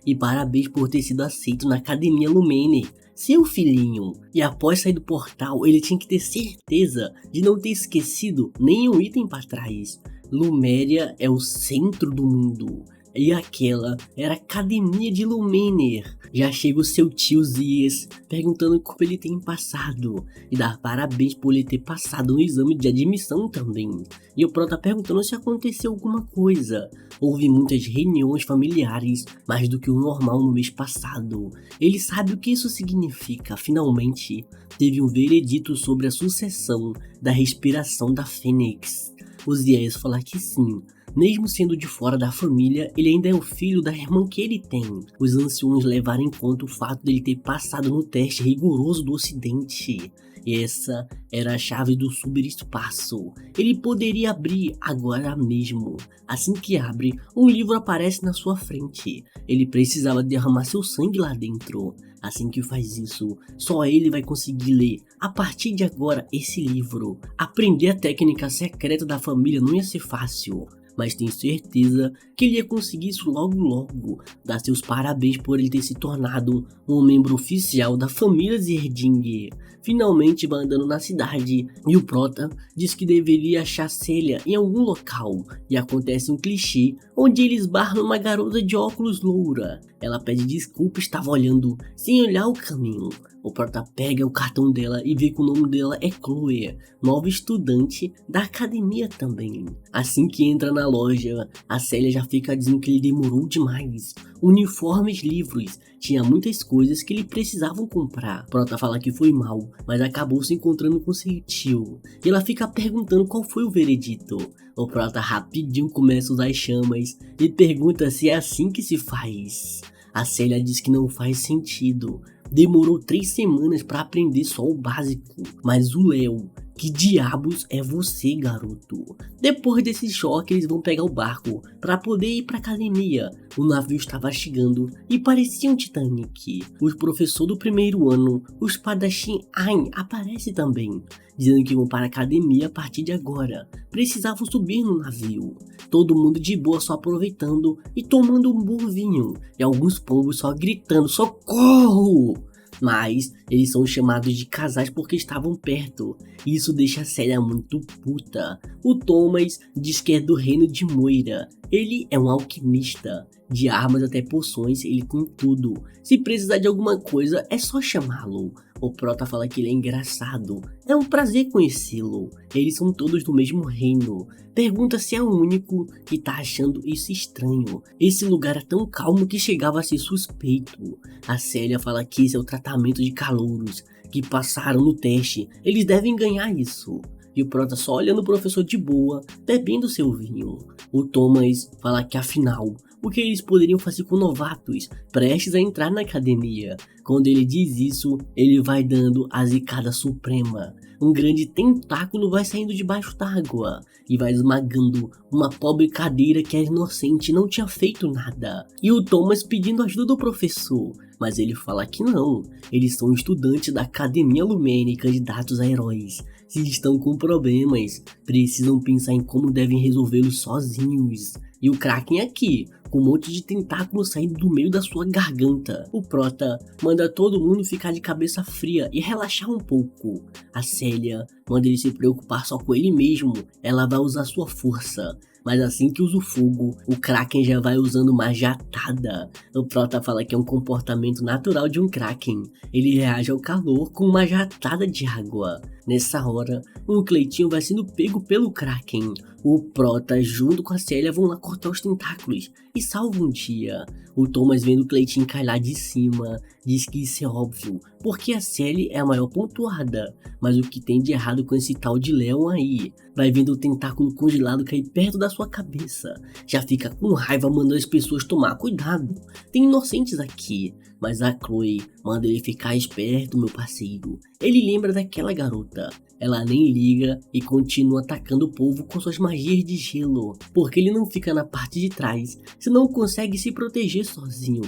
E parabéns por ter sido aceito na Academia Lumene, seu filhinho. E após sair do portal, ele tinha que ter certeza de não ter esquecido nenhum item para trás. Luméria é o centro do mundo. E aquela era a Academia de Lumener. Já chega o seu tio Zias perguntando como ele tem passado. E dá parabéns por ele ter passado no exame de admissão também. E o Prota perguntando se aconteceu alguma coisa. Houve muitas reuniões familiares, mais do que o normal no mês passado. Ele sabe o que isso significa. Finalmente, teve um veredito sobre a sucessão da respiração da Fênix. O Zias fala que sim. Mesmo sendo de fora da família, ele ainda é o filho da irmã que ele tem. Os anciões levaram em conta o fato dele ter passado no teste rigoroso do Ocidente. E essa era a chave do superespaço. Ele poderia abrir agora mesmo. Assim que abre, um livro aparece na sua frente. Ele precisava derramar seu sangue lá dentro. Assim que faz isso, só ele vai conseguir ler, a partir de agora, esse livro. Aprender a técnica secreta da família não ia ser fácil, mas tenho certeza que ele ia conseguir isso logo logo. Dar seus parabéns por ele ter se tornado um membro oficial da família Zerding. Finalmente vai andando na cidade e o Prota diz que deveria achar Celia em algum local. E acontece um clichê onde ele esbarra numa garota de óculos loura. Ela pede desculpa, estava olhando sem olhar o caminho. O Prota pega o cartão dela e vê que o nome dela é Chloe, nova estudante da academia também. Assim que entra na loja, a Celia já fica dizendo que ele demorou demais. Uniformes, livros, tinha muitas coisas que ele precisavam comprar. Prota fala que foi mal, mas acabou se encontrando com seu tio. E ela fica perguntando qual foi o veredito. O Prota rapidinho começa a usar as chamas e pergunta se é assim que se faz. A Celia diz que não faz sentido. Demorou 3 semanas para aprender só o básico. Mas o Léo, que diabos é você, garoto? Depois desse choque, eles vão pegar o barco para poder ir para academia. O navio estava chegando e parecia um Titanic. O professor do primeiro ano, o espadachim Ain, aparece também, dizendo que vão para a academia a partir de agora. Precisavam subir no navio. Todo mundo de boa só aproveitando e tomando um bom vinho. E alguns povos só gritando, socorro! Mas eles são chamados de casais porque estavam perto. Isso deixa a Celia muito puta. O Thomas diz que é do reino de Moira. Ele é um alquimista. De armas até poções, ele tem tudo. Se precisar de alguma coisa, é só chamá-lo. O Prota fala que ele é engraçado. É um prazer conhecê-lo. Eles são todos do mesmo reino. Pergunta se é o único que tá achando isso estranho. Esse lugar é tão calmo que chegava a ser suspeito. A Celia fala que esse é o tratamento de calouros que passaram no teste. Eles devem ganhar isso. E o Prota só olhando o professor de boa, bebendo seu vinho. O Thomas fala que afinal, o que eles poderiam fazer com novatos prestes a entrar na academia? Quando ele diz isso, ele vai dando a zicada suprema. Um grande tentáculo vai saindo debaixo d'água e vai esmagando uma pobre cadeira que era inocente e não tinha feito nada. E o Thomas pedindo ajuda do professor, mas ele fala que não, eles são estudantes da Academia Lumene, candidatos a heróis. Se estão com problemas, precisam pensar em como devem resolvê-los sozinhos. E o Kraken aqui, com um monte de tentáculos saindo do meio da sua garganta. O Prota manda todo mundo ficar de cabeça fria e relaxar um pouco. A Celia manda ele se preocupar só com ele mesmo, ela vai usar sua força. Mas assim que usa o fogo, o Kraken já vai usando uma jatada. O Prota fala que é um comportamento natural de um Kraken. Ele reage ao calor com uma jatada de água. Nessa hora, o Cleitinho vai sendo pego pelo Kraken. O Prota junto com a Celia vão lá cortar os tentáculos e salvam um dia. O Thomas vendo o Cleitinho cair lá de cima, diz que isso é óbvio, porque a Celia é a maior pontuada. Mas o que tem de errado com esse tal de Leon aí? Vai vendo o tentáculo congelado cair perto da sua cabeça. Já fica com raiva mandando as pessoas tomar cuidado. Tem inocentes aqui. Mas a Chloe manda ele ficar esperto, meu parceiro. Ele lembra daquela garota. Ela nem liga e continua atacando o povo com suas magias de gelo. Porque ele não fica na parte de trás, senão consegue se proteger sozinho.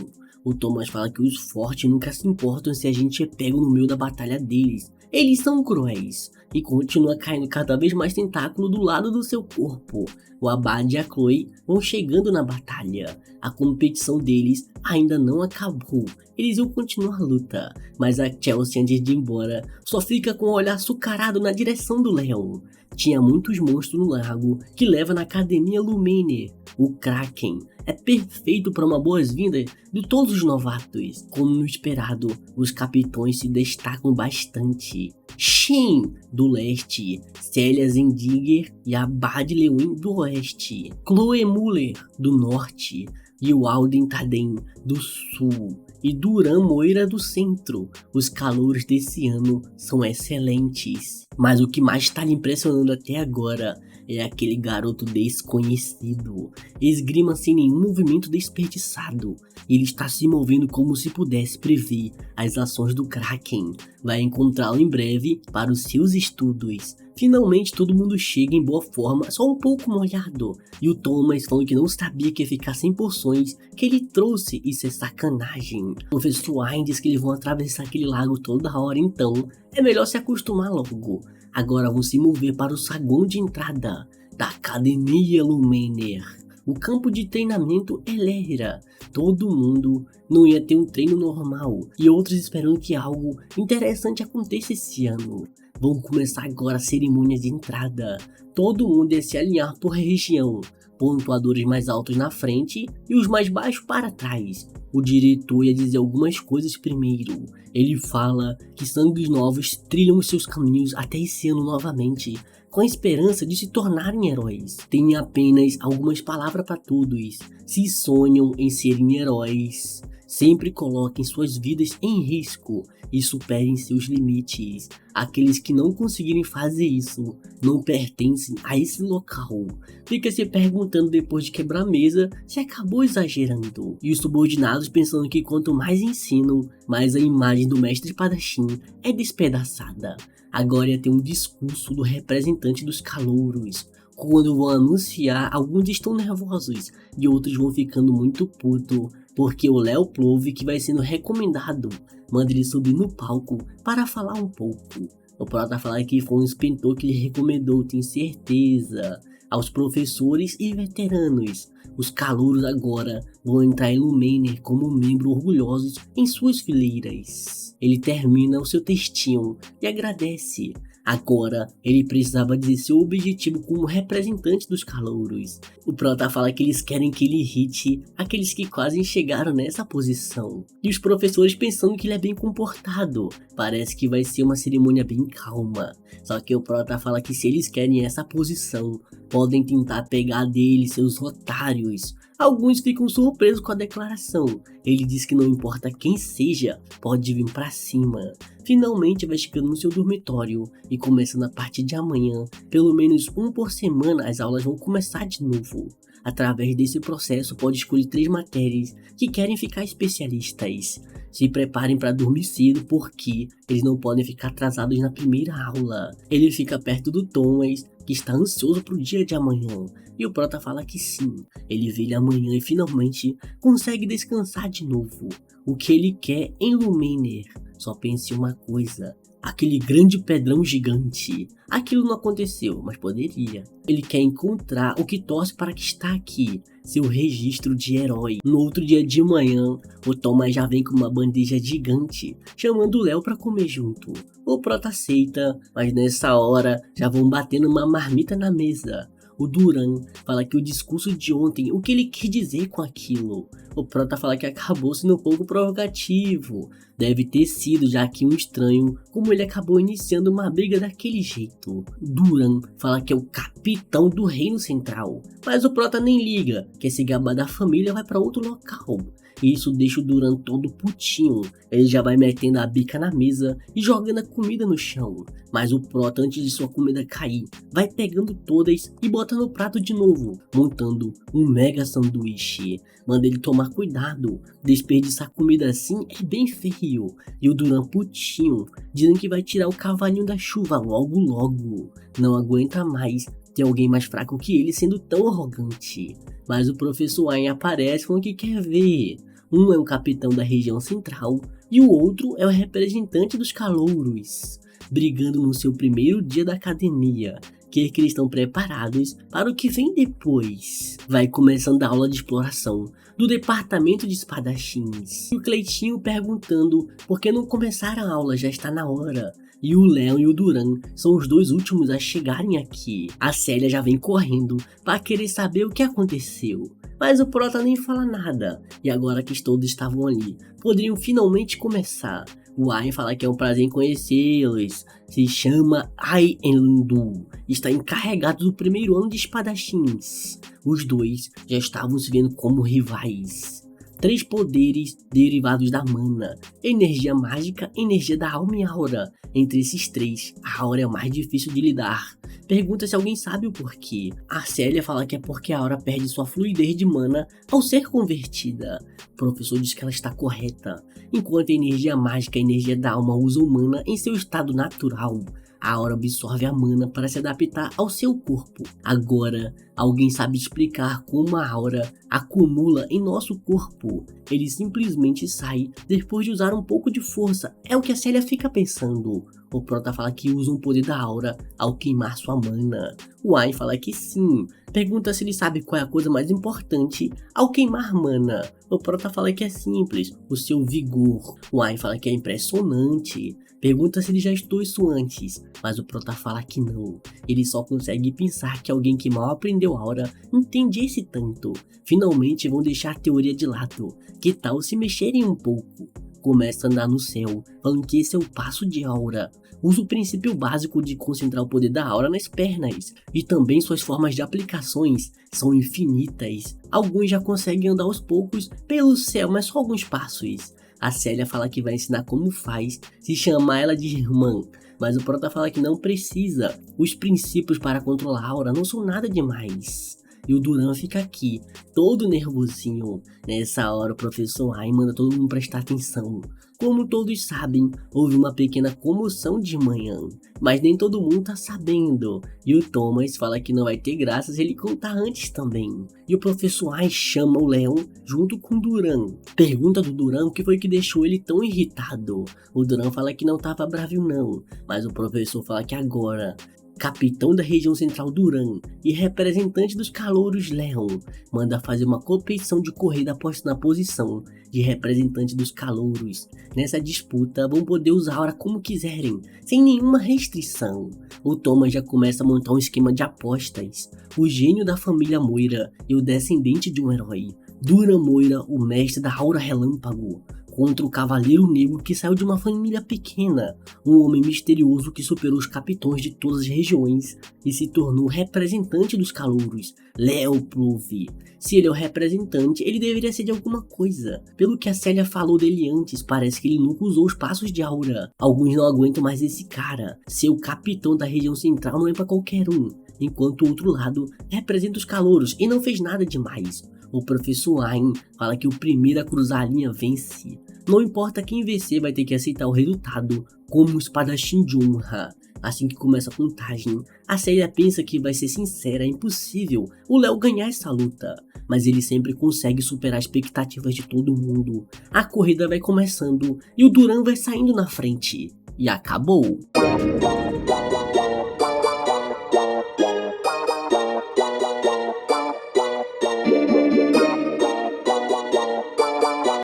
O Thomas fala que os fortes nunca se importam se a gente é pego no meio da batalha deles. Eles são cruéis. E continua caindo cada vez mais tentáculo do lado do seu corpo. O Abad e a Chloe vão chegando na batalha. A competição deles ainda não acabou. Eles iam continuar a luta, mas a Chelsea, antes de ir embora, só fica com o olhar açucarado na direção do Leon. Tinha muitos monstros no lago que leva na Academia Lumene. O Kraken é perfeito para uma boas-vindas de todos os novatos. Como no esperado, os capitões se destacam bastante. Shin, do leste, Celia Zendiger e Abad Lewin, do oeste, Chloe Muller, do norte, e o Alden Taden, do sul, e Duran Moira, do centro. Os calouros desse ano são excelentes. Mas o que mais está lhe impressionando até agora é aquele garoto desconhecido. Esgrima sem nenhum movimento desperdiçado. Ele está se movendo como se pudesse prever as ações do Kraken. Vai encontrá-lo em breve para os seus estudos. Finalmente todo mundo chega em boa forma, só um pouco molhado. E o Thomas falando que não sabia que ia ficar sem poções, que ele trouxe, isso é sacanagem. O professor Wine diz que eles vão atravessar aquele lago toda hora, então é melhor se acostumar logo. Agora vão se mover para o saguão de entrada da Academia Lumener. O campo de treinamento era. Todo mundo não ia ter um treino normal e outros esperando que algo interessante aconteça esse ano. Vão começar agora a cerimônia de entrada. Todo mundo ia se alinhar por região, pontuadores mais altos na frente e os mais baixos para trás. O diretor ia dizer algumas coisas primeiro. Ele fala que sangues novos trilham os seus caminhos até esse ano novamente, com a esperança de se tornarem heróis. Tem apenas algumas palavras para todos. Se sonham em serem heróis, sempre coloquem suas vidas em risco e superem seus limites. Aqueles que não conseguirem fazer isso não pertencem a esse local. Fica se perguntando depois de quebrar a mesa se acabou exagerando. E os subordinados pensando que quanto mais ensinam, mais a imagem do mestre espadachim é despedaçada. Agora ia ter um discurso do representante dos calouros. Quando vão anunciar, alguns estão nervosos e outros vão ficando muito putos, porque o Léo Plove, que vai sendo recomendado, manda ele subir no palco para falar um pouco. O Prota fala que foi um inspetor que ele recomendou, tem certeza. Aos professores e veteranos, os calouros agora vão entrar em Lumener como membros orgulhosos em suas fileiras. Ele termina o seu textinho e agradece. Agora, ele precisava dizer seu objetivo como representante dos calouros. O Prota fala que eles querem que ele irrite aqueles que quase chegaram nessa posição. E os professores pensando que ele é bem comportado. Parece que vai ser uma cerimônia bem calma. Só que o Prota fala que se eles querem essa posição, podem tentar pegar dele seus otários. Alguns ficam surpresos com a declaração. Ele diz que não importa quem seja, pode vir pra cima. Finalmente vai chegando no seu dormitório e começando a partir de amanhã, pelo menos um por semana, as aulas vão começar de novo. Através desse processo pode escolher 3 matérias que querem ficar especialistas. Se preparem para dormir cedo porque eles não podem ficar atrasados na primeira aula. Ele fica perto do Thomas, que está ansioso pro dia de amanhã. E o Prota fala que sim, ele vê ele amanhã e finalmente consegue descansar de novo. O que ele quer em Lumener, só pense em uma coisa, aquele grande pedrão gigante. Aquilo não aconteceu, mas poderia. Ele quer encontrar o que torce para que está aqui, seu registro de herói. No outro dia de manhã, o Thomas já vem com uma bandeja gigante, chamando o Léo para comer junto. O Prota aceita, mas nessa hora já vão batendo uma marmita na mesa. O Duran fala que o discurso de ontem, o que ele quer dizer com aquilo? O Prota fala que acabou sendo um pouco provocativo. Deve ter sido, já que um estranho, como ele acabou iniciando uma briga daquele jeito. Duran fala que é o capitão do Reino Central, mas o Prota nem liga, quer se gabar da família vai para outro local. Isso deixa o Duran todo putinho, ele já vai metendo a bica na mesa e jogando a comida no chão. Mas o Prota, antes de sua comida cair, vai pegando todas e bota no prato de novo, montando um mega sanduíche. Manda ele tomar cuidado, desperdiçar comida assim é bem feio. E o Duran putinho, dizendo que vai tirar o cavalinho da chuva logo logo. Não aguenta mais ter alguém mais fraco que ele sendo tão arrogante. Mas o professor Wine aparece com o que quer ver. Um é o capitão da região central e o outro é o representante dos calouros, brigando no seu primeiro dia da academia. Que eles estão preparados para o que vem depois. Vai começando a aula de exploração do departamento de espadachins. E o Cleitinho perguntando por que não começaram a aula, já está na hora. E o Léo e o Duran são os 2 últimos a chegarem aqui. A Célia já vem correndo para querer saber o que aconteceu. Mas o Prota nem fala nada. E agora que todos estavam ali, poderiam finalmente começar. O Ai fala que é um prazer em conhecê-los. Se chama Ai Enlundu. Está encarregado do primeiro ano de espadachins. Os 2 já estavam se vendo como rivais. 3 poderes derivados da mana: energia mágica, energia da alma e aura. Entre esses 3, a aura é o mais difícil de lidar. Pergunta se alguém sabe o porquê. A Célia fala que é porque a aura perde sua fluidez de mana ao ser convertida. O professor diz que ela está correta. Enquanto a energia mágica e a energia da alma usam mana em seu estado natural, a aura absorve a mana para se adaptar ao seu corpo. Agora, alguém sabe explicar como a aura acumula em nosso corpo? Ele simplesmente sai depois de usar um pouco de força. É o que a Célia fica pensando. O Prota fala que usa um poder da aura ao queimar sua mana. O Ain fala que sim. Pergunta se ele sabe qual é a coisa mais importante ao queimar mana. O Prota fala que é simples, o seu vigor. O Ain fala que é impressionante. Pergunta se ele já estudou isso antes, mas o Prota fala que não. Ele só consegue pensar que alguém que mal aprendeu aura entendesse tanto. Finalmente vão deixar a teoria de lado. Que tal se mexerem um pouco? Começa a andar no céu, falando que esse é o passo de aura. Usa o princípio básico de concentrar o poder da aura nas pernas. E também suas formas de aplicações são infinitas. Alguns já conseguem andar aos poucos pelo céu, mas só alguns passos. A Célia fala que vai ensinar como faz, se chamar ela de irmã. Mas o Prota fala que não precisa. Os princípios para controlar a aura não são nada demais. E o Duran fica aqui, todo nervosinho. Nessa hora o professor Ain manda todo mundo prestar atenção. Como todos sabem, houve uma pequena comoção de manhã, mas nem todo mundo tá sabendo. E o Thomas fala que não vai ter graça se ele contar antes também. E o professor Ain chama o Leon junto com o Duran. Pergunta do Duran o que foi que deixou ele tão irritado. O Duran fala que não tava bravo não, mas o professor fala que agora... Capitão da região central Duran e representante dos calouros Leon manda fazer uma competição de corrida após na posição de representante dos calouros. Nessa disputa vão poder usar a aura como quiserem, sem nenhuma restrição. O Thomas já começa a montar um esquema de apostas. O gênio da família Moira e o descendente de um herói, Duran Moira, o mestre da aura relâmpago, contra o Cavaleiro Negro que saiu de uma família pequena, um homem misterioso que superou os capitães de todas as regiões e se tornou representante dos calouros, Leopold. Se ele é o representante, ele deveria ser de alguma coisa. Pelo que a Célia falou dele antes, parece que ele nunca usou os passos de aura. Alguns não aguentam mais esse cara. Ser o capitão da região central não é pra qualquer um, enquanto o outro lado representa os calouros e não fez nada demais. O professor Ain fala que o primeiro a cruzar a linha vence. Não importa quem vencer, vai ter que aceitar o resultado como um espadachim de honra. Assim que começa a contagem, a Célia pensa que vai ser sincera, é impossível o Léo ganhar essa luta. Mas ele sempre consegue superar as expectativas de todo mundo. A corrida vai começando e o Duran vai saindo na frente. E acabou!